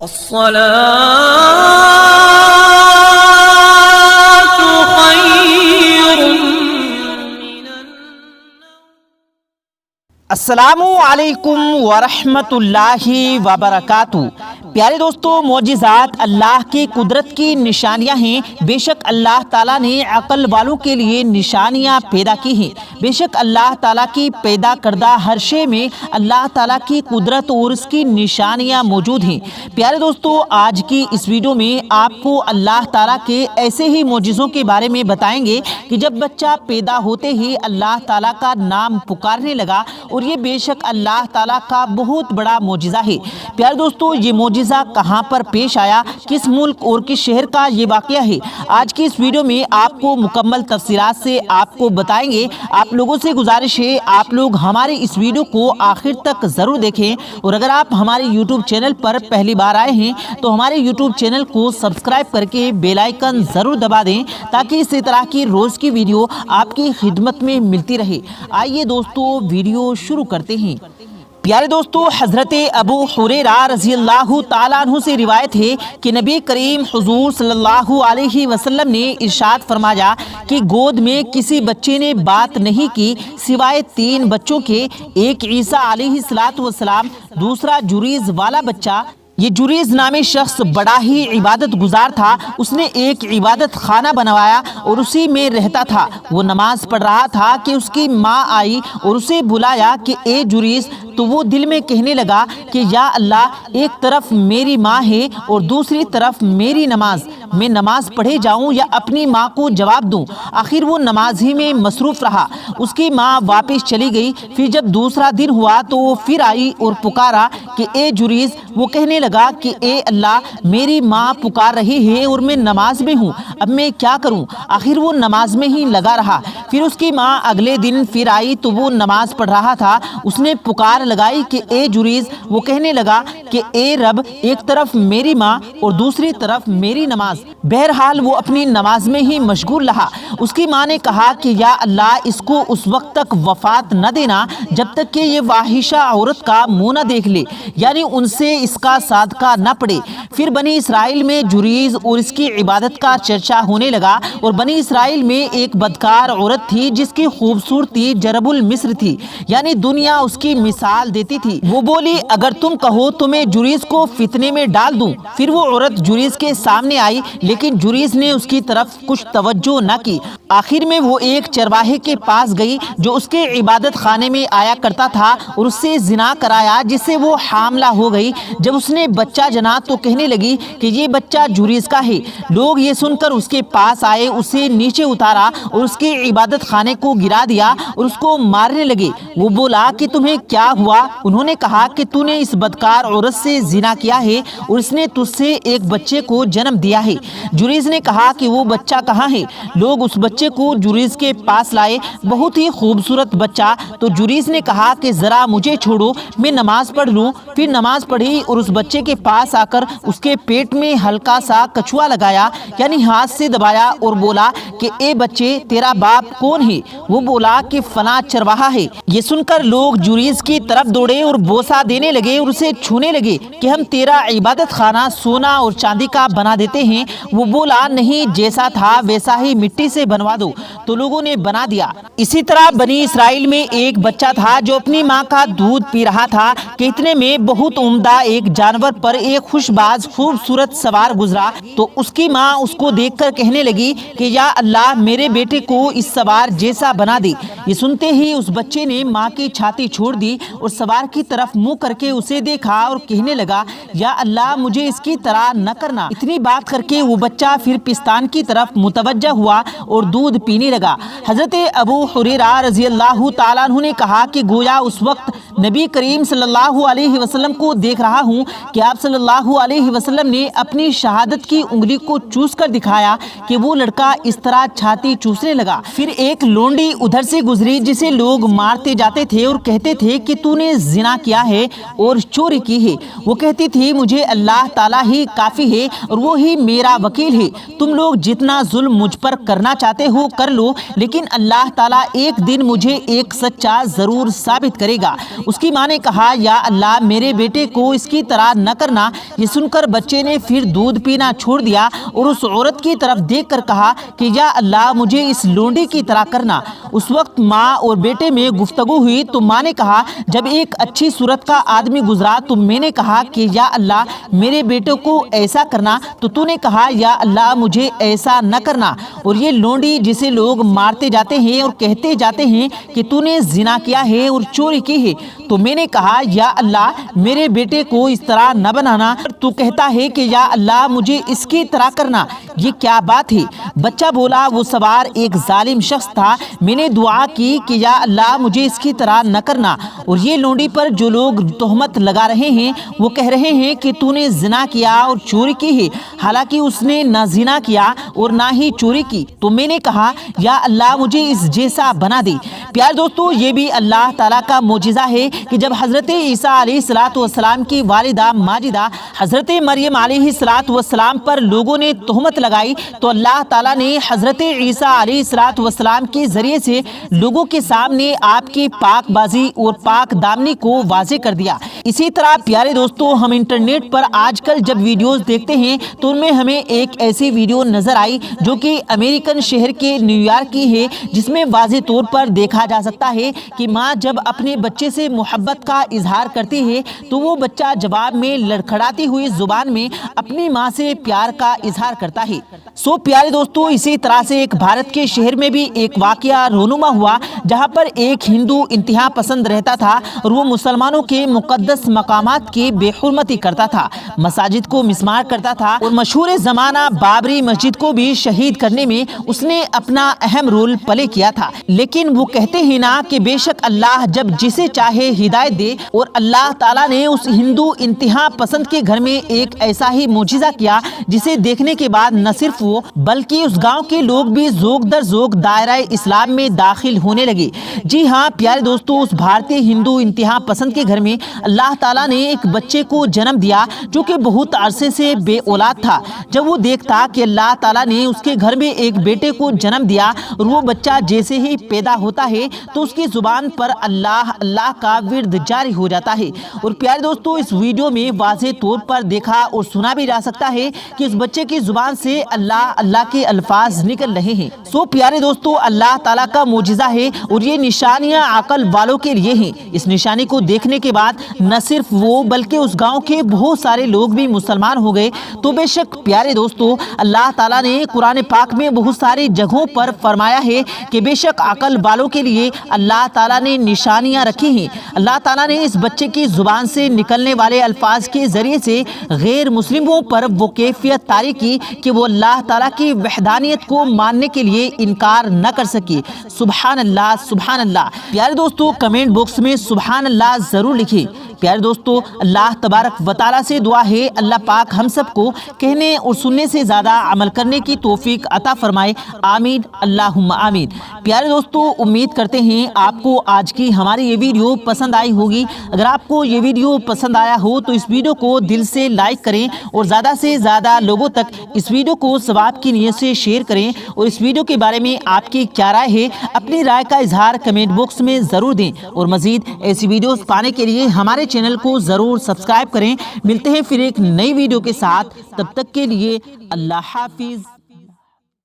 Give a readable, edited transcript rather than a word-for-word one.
الصلاة خير من السلام علیکم ورحمۃ اللہ وبرکاتہ۔ پیارے دوستو، معجزات اللہ کی قدرت کی نشانیاں ہیں۔ بے شک اللہ تعالیٰ نے عقل والوں کے لیے نشانیاں پیدا کی ہیں۔ بے شک اللہ تعالیٰ کی پیدا کردہ ہر شے میں اللہ تعالیٰ کی قدرت اور اس کی نشانیاں موجود ہیں۔ پیارے دوستو، آج کی اس ویڈیو میں آپ کو اللہ تعالیٰ کے ایسے ہی معجزوں کے بارے میں بتائیں گے کہ جب بچہ پیدا ہوتے ہی اللہ تعالیٰ کا نام پکارنے لگا، اور یہ بے شک اللہ تعالیٰ کا بہت بڑا معجزہ ہے۔ پیارے دوستو، یہ معجزہ کہاں پر پیش آیا، کس ملک اور کس شہر کا یہ واقعہ ہے، آج کی اس ویڈیو میں آپ کو مکمل تفصیلات سے آپ کو بتائیں گے۔ آپ لوگوں سے گزارش ہے آپ لوگ ہمارے اس ویڈیو کو آخر تک ضرور دیکھیں، اور اگر آپ ہمارے یوٹیوب چینل پر پہلی بار آئے ہیں تو ہمارے یوٹیوب چینل کو سبسکرائب کر کے بیل آئیکن ضرور دبا دیں تاکہ اسی طرح کی روز کی ویڈیو آپ کی خدمت میں ملتی رہے۔ آئیے دوستو، ویڈیو شروع کرتے ہیں۔ پیارے دوستو، حضرت ابو ہریرہ رضی اللہ تعالیٰ عنہ سے روایت ہے کہ نبی کریم حضور صلی اللہ علیہ وسلم نے ارشاد فرمایا کہ گود میں کسی بچے نے بات نہیں کی سوائے 3 بچوں کے، ایک عیسیٰ علیہ السلام، دوسرا جریز والا بچہ۔ یہ جریز نامی شخص بڑا ہی عبادت گزار تھا، اس نے ایک عبادت خانہ بنوایا اور اسی میں رہتا تھا۔ وہ نماز پڑھ رہا تھا کہ اس کی ماں آئی اور اسے بلایا کہ اے جریز، تو وہ دل میں کہنے لگا کہ یا اللہ، ایک طرف میری ماں ہے اور دوسری طرف میری نماز، میں نماز پڑھے جاؤں یا اپنی ماں کو جواب دوں؟ آخر وہ نماز ہی میں مصروف رہا۔ اس کی ماں واپس چلی گئی۔ پھر جب دوسرا دن ہوا تو وہ پھر آئی اور پکارا کہ اے جریز۔ وہ کہنے لگا کہ اے اللہ، میری ماں پکار رہی ہے اور میں نماز میں ہوں، اب میں کیا کروں؟ آخر وہ نماز میں ہی لگا رہا۔ پھر اس کی ماں اگلے دن پھر آئی تو وہ نماز پڑھ رہا تھا۔ اس نے پکار لگائی کہ اے جریز۔ وہ کہنے لگا کہ اے رب، ایک طرف میری ماں اور دوسری طرف میری نماز۔ بہرحال وہ اپنی نماز میں ہی مشغول رہا۔ اس کی ماں نے کہا کہ یا اللہ، اس کو اس وقت تک وفات نہ دینا جب تک کہ یہ فاحشہ عورت کا منہ نہ دیکھ لے، یعنی ان سے اس کا صادقہ نہ پڑے۔ پھر بنی اسرائیل میں جریز اور اس کی عبادت کا چرچا ہونے لگا، اور بنی اسرائیل میں ایک بدکار عورت تھی جس کی خوبصورتی جرب المصر تھی، یعنی دنیا اس کی مثال دیتی تھی۔ وہ بولی اگر تم کہو تو میں جریز کو فتنے میں ڈال دوں۔ پھر وہ عورت جریز کے سامنے آئی، لیکن جریز نے اس کی طرف کچھ توجہ نہ کی۔ آخر میں وہ ایک چرواہے کے پاس گئی جو اس کے عبادت خانے میں آیا کرتا تھا، اور اس سے زنا کرایا، جس سے وہ حاملہ ہو گئی۔ جب اس نے بچہ جنا تو کہنے لگی کہ یہ بچہ جریز کا ہے۔ لوگ یہ سن کر اس کے پاس آئے، اسے نیچے اتارا اور اس کے عبادت خانے کو گرا دیا اور اس کو مارنے لگے۔ وہ بولا کہ تمہیں کیا ہوا؟ انہوں نے کہا کہ تو نے اس بدکار عورت سے زنا کیا ہے اور اس نے تجھ سے ایک بچے کو جنم دیا ہے۔ جریز نے کہا کہ وہ بچہ کہاں ہے؟ لوگ اس بچے کو جریز کے پاس لائے، بہت ہی خوبصورت بچہ۔ تو جریز نے کہا کہ ذرا مجھے چھوڑو، میں نماز پڑھ لوں۔ پھر نماز پڑھی اور اس بچے کے پاس آ کر اس کے پیٹ میں ہلکا سا کچھوا لگایا، یعنی ہاتھ سے دبایا، اور بولا کہ اے بچے، تیرا باپ کون ہے؟ وہ بولا کہ فلاں چرواہا ہے۔ یہ سن کر لوگ جریز کی طرف دوڑے اور بوسہ دینے لگے اور اسے چھونے لگے کہ ہم تیرا عبادت خانہ سونا اور چاندی کا بنا دیتے ہیں۔ وہ بولا نہیں، جیسا تھا ویسا ہی مٹی سے بنوا دو۔ تو لوگوں نے بنا دیا۔ اسی طرح بنی اسرائیل میں ایک بچہ تھا جو اپنی ماں کا دودھ پی رہا تھا کہ اتنے میں بہت عمدہ ایک جانور پر ایک خوشباز خوبصورت سوار گزرا، تو اس کی ماں اس کو دیکھ کر کہنے لگی کہ یا اللہ، میرے بیٹے کو اس سوار جیسا بنا دے۔ یہ سنتے ہی اس بچے نے ماں کی چھاتی چھوڑ دی اور سوار کی طرف منہ کر کے اسے دیکھا اور کہنے لگا یا اللہ، مجھے اس کی طرح نہ کرنا۔ اتنی بات کر کے وہ بچہ پھر پستان کی طرف متوجہ ہوا اور دودھ پینے لگا۔ حضرت ابو ہریرہ رضی اللہ تعالیٰ عنہ نے کہا کہ گویا اس وقت نبی کریم صلی اللہ علیہ وسلم کو دیکھ رہا ہوں کہ آپ صلی اللہ علیہ وسلم نے اپنی شہادت کی انگلی کو چوس کر دکھایا کہ وہ لڑکا اس طرح چھاتی چوسنے لگا۔ پھر ایک لونڈی ادھر سے گزری جسے لوگ مارتے جاتے تھے اور کہتے تھے کہ تو نے زنا کیا ہے اور چوری کی ہے۔ وہ کہتی تھی مجھے اللہ تعالیٰ ہی کافی ہے اور وہی میرا وکیل ہے۔ تم لوگ جتنا ظلم مجھ پر کرنا چاہتے ہو کر لو، لیکن اللہ تعالیٰ ایک دن مجھے ایک سچا ضرور ثابت کرے گا۔ اس کی ماں نے کہا یا اللہ میرے بیٹے کو اس کی طرح نہ کرنا۔ یہ سن کر بچے نے پھر دودھ پینا چھوڑ دیا اور اس عورت کی طرف دیکھ کر کہا کہ یا اللہ مجھے اس لونڈی کی طرح کرنا۔ اس وقت ماں اور بیٹے میں گفتگو ہوئی تو ماں نے کہا جب ایک اچھی صورت کا آدمی گزرا تو میں نے کہا کہ یا اللہ میرے بیٹے کو ایسا کرنا، تو تو نے کہا یا اللہ مجھے ایسا نہ کرنا۔ اور یہ لونڈی جسے لوگ مارتے جاتے ہیں اور کہتے جاتے ہیں کہ تو نے زنا کیا ہے اور چوری کی ہے، تو میں نے کہا یا اللہ میرے بیٹے کو اس طرح نہ بنانا، تو کہتا ہے کہ یا اللہ مجھے اس کی طرح کرنا۔ یہ کیا بات ہے؟ بچہ بولا وہ سوار ایک ظالم شخص تھا، میں نے دعا کی کہ یا اللہ مجھے اس کی طرح نہ کرنا۔ اور یہ لونڈی پر جو لوگ تہمت لگا رہے ہیں وہ کہہ رہے ہیں کہ تو نے زنا کیا اور چوری کی ہے، حالانکہ اس نے نہ زنا کیا اور نہ ہی چوری کی۔ تو میں نے کہا یا اللہ مجھے اس جیسا بنا دے۔ پیارے دوستو، یہ بھی اللہ تعالیٰ کا معجزہ ہے کہ جب حضرت عیسیٰ علیہ السلام کی والدہ ماجدہ حضرت مریم علیہ السلام پر لوگوں نے تہمت لگائی تو اللہ تعالیٰ نے حضرت عیسیٰ علیہ السلام کے ذریعے سے لوگوں کے سامنے آپ کی پاک بازی اور پاک دامنی کو واضح کر دیا۔ اسی طرح پیارے دوستو، ہم انٹرنیٹ پر آج کل جب ویڈیوز دیکھتے ہیں تو ان میں ہمیں ایک ایسی ویڈیو نظر آئی جو کہ امریکن شہر کے نیو یارک کی ہے، جس میں واضح طور پر دیکھا جا سکتا ہے کہ ماں جب اپنے بچے سے محبت کا اظہار کرتی ہے تو وہ بچہ جواب میں لڑکھڑاتی ہوئی زبان میں اپنی ماں سے پیار کا اظہار کرتا ہے۔ پیارے دوستو، اسی طرح سے ایک بھارت کے شہر میں بھی ایک واقعہ رونما ہوا جہاں پر ایک ہندو انتہا پسند رہتا تھا اور وہ مسلمانوں کے مقدس مقامات کی بے حرمتی کرتا تھا، مساجد کو مسمار کرتا تھا اور مشہور زمانہ بابری مسجد کو بھی شہید کرنے میں اس نے اپنا اہم رول پلے کیا تھا۔ لیکن وہ کہتے ہیں نا کہ بے شک اللہ جب جسے چاہے ہدایت دے، اور اللہ تعالیٰ نے اس ہندو انتہا پسند کے گھر میں ایک ایسا ہی معجزہ کیا جسے دیکھنے کے بعد نہ صرف وہ بلکہ اس گاؤں کے لوگ بھی ذوق در ذوق دائرہ اسلام میں داخل ہونے لگے۔ جی ہاں پیارے دوستو، اس بھارتی ہندو انتہا پسند کے گھر میں اللہ تعالیٰ نے ایک بچے کو جنم دیا جو کہ بہت عرصے سے بے اولاد تھا۔ جب وہ دیکھتا کہ اللہ تعالیٰ نے اس کے گھر میں ایک بیٹے کو جنم دیا اور وہ بچہ جیسے ہی پیدا ہوتا ہے تو اس کی زبان پر اللہ اللہ کا ورد جاری ہو جاتا ہے۔ اور پیارے دوستو، اس ویڈیو میں واضح طور پر دیکھا اور سنا بھی جا سکتا ہے کہ اس بچے کی زبان سے اللہ اللہ کے الفاظ نکل رہے ہیں۔ پیارے دوستو، اللہ تعالیٰ کا معجزہ ہے اور یہ نشانیاں عقل والوں کے لیے ہیں۔ اس نشانی کو دیکھنے کے بعد نہ صرف وہ بلکہ اس گاؤں کے بہت سارے لوگ بھی مسلمان ہو گئے۔ تو بے شک پیارے دوستو، اللہ تعالیٰ نے قرآن پاک میں بہت ساری جگہوں پر فرمایا ہے کہ بے شک عقل والوں کے لیے اللہ تعالیٰ نے نشانیاں رکھی ہیں۔ اللہ تعالیٰ نے اس بچے کی زبان سے نکلنے والے الفاظ کے ذریعے سے غیر مسلموں پر وہ کیفیت طاری کی کہ وہ اللہ تعالیٰ کی وحدانیت کو ماننے کے لیے انکار نہ کر سکے۔ سبحان اللہ، سبحان اللہ۔ پیارے دوستو، کمنٹ باکس میں سبحان اللہ ضرور لکھیں۔ پیارے دوستو، اللہ تبارک و تعالیٰ سے دعا ہے اللہ پاک ہم سب کو کہنے اور سننے سے زیادہ عمل کرنے کی توفیق عطا فرمائے، آمین اللہم آمین۔ پیارے دوستو، امید کرتے ہیں آپ کو آج کی ہماری یہ ویڈیو پسند آئی ہوگی۔ اگر آپ کو یہ ویڈیو پسند آیا ہو تو اس ویڈیو کو دل سے لائک کریں اور زیادہ سے زیادہ لوگوں تک اس ویڈیو کو ثواب کی نیت سے شیئر کریں، اور اس ویڈیو کے بارے میں آپ کی کیا رائے ہے اپنی رائے کا اظہار کمنٹ باکس میں ضرور دیں، اور مزید ایسی ویڈیوز پانے کے لیے ہمارے چینل کو ضرور سبسکرائب کریں۔ ملتے ہیں پھر ایک نئی ویڈیو کے ساتھ، تب تک کے لیے اللہ حافظ۔